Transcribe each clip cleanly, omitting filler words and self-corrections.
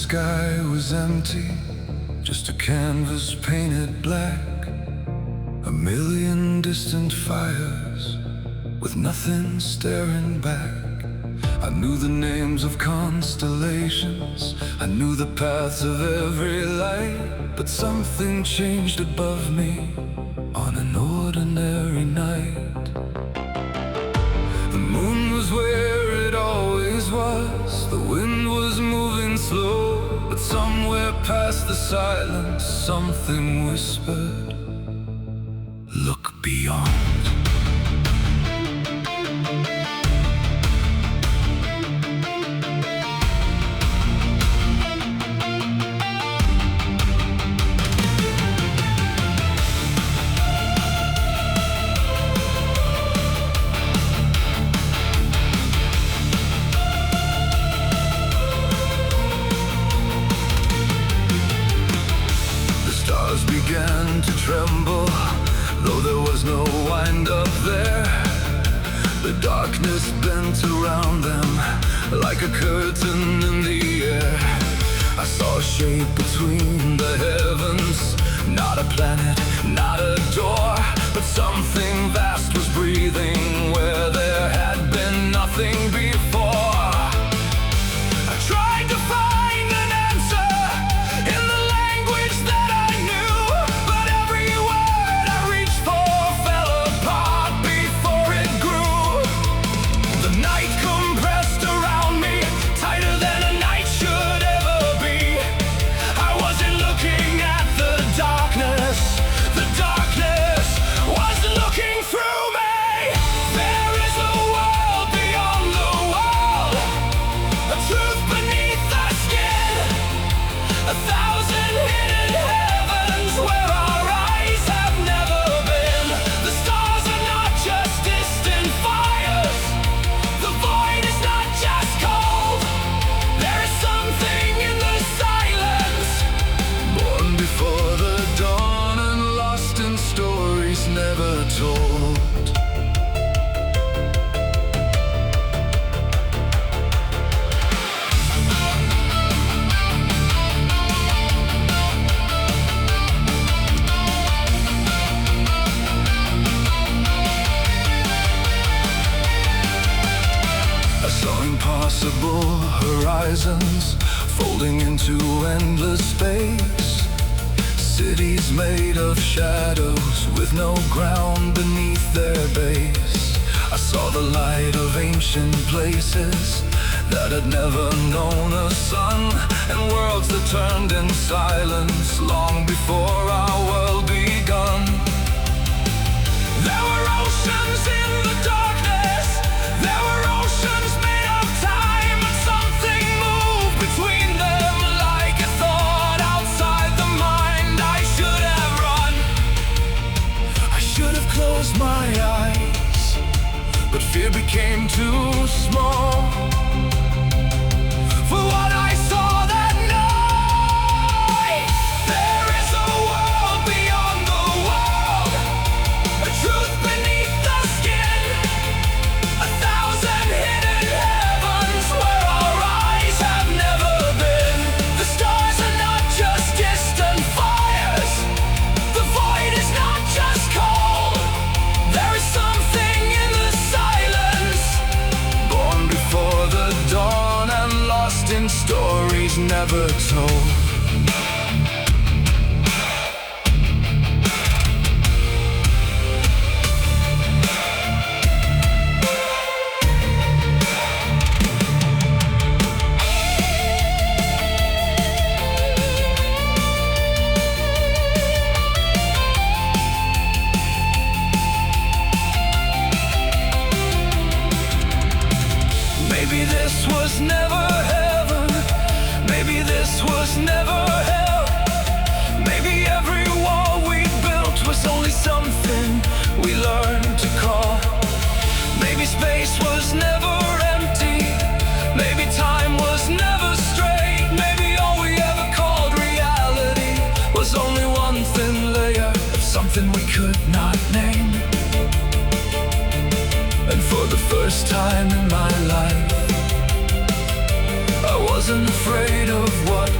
sky was empty, just a canvas painted black. A million distant fires, with nothing staring back. I knew the names of constellations, I knew the paths of every light. But something changed above me on an ordinary night. The moon was where it always was, the wind was moving slow. But somewhere past the silence, something whispered, "Look beyond." Began to tremble, though there was no wind up there. The darkness bent around them like a curtain in the air. I saw a shape between the heavens, not a planet, not a door, but something vast was breathing where there had been nothing before. I tried to find an answer in the language that I knew, but every word I reached for fell apart before it grew. The night compressed around me, tighter than a night should ever be. I wasn't looking at the darkness was looking through me. There is a world beyond the world, a truth beneath the skin, 1,000 hidden heavens where our eyes have never been. The stars are not just distant fires, the void is not just cold. There is something in the silence, born before the dawn and lost in stories never told. I saw impossible horizons folding into endless space. Cities made of shadows with no ground beneath their base. I saw the light of ancient places that had never known a sun, and worlds that turned in silence long before our world begun. There were oceans in the darkness, there were oceans made of time, but something moved between them like a thought outside the mind. I should have run, I should have closed my eyes, but fear became too small for what I saw that night. There is a world beyond the world, a truth beneath the skin, 1,000 hidden heavens where our eyes have never been. The stars are not just distant fires, the void is not just cold. There is something in the silence, born before the dawn and lost in stories never told. Maybe this was never heaven, maybe this was never hell. Maybe every wall we built was only something we learned to call. Maybe space was never empty, maybe time was never straight. Maybe all we ever called reality was only one thin layer of something we could not name. And for the first time in my life, I wasn't afraid of what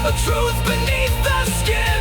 a truth beneath the skin.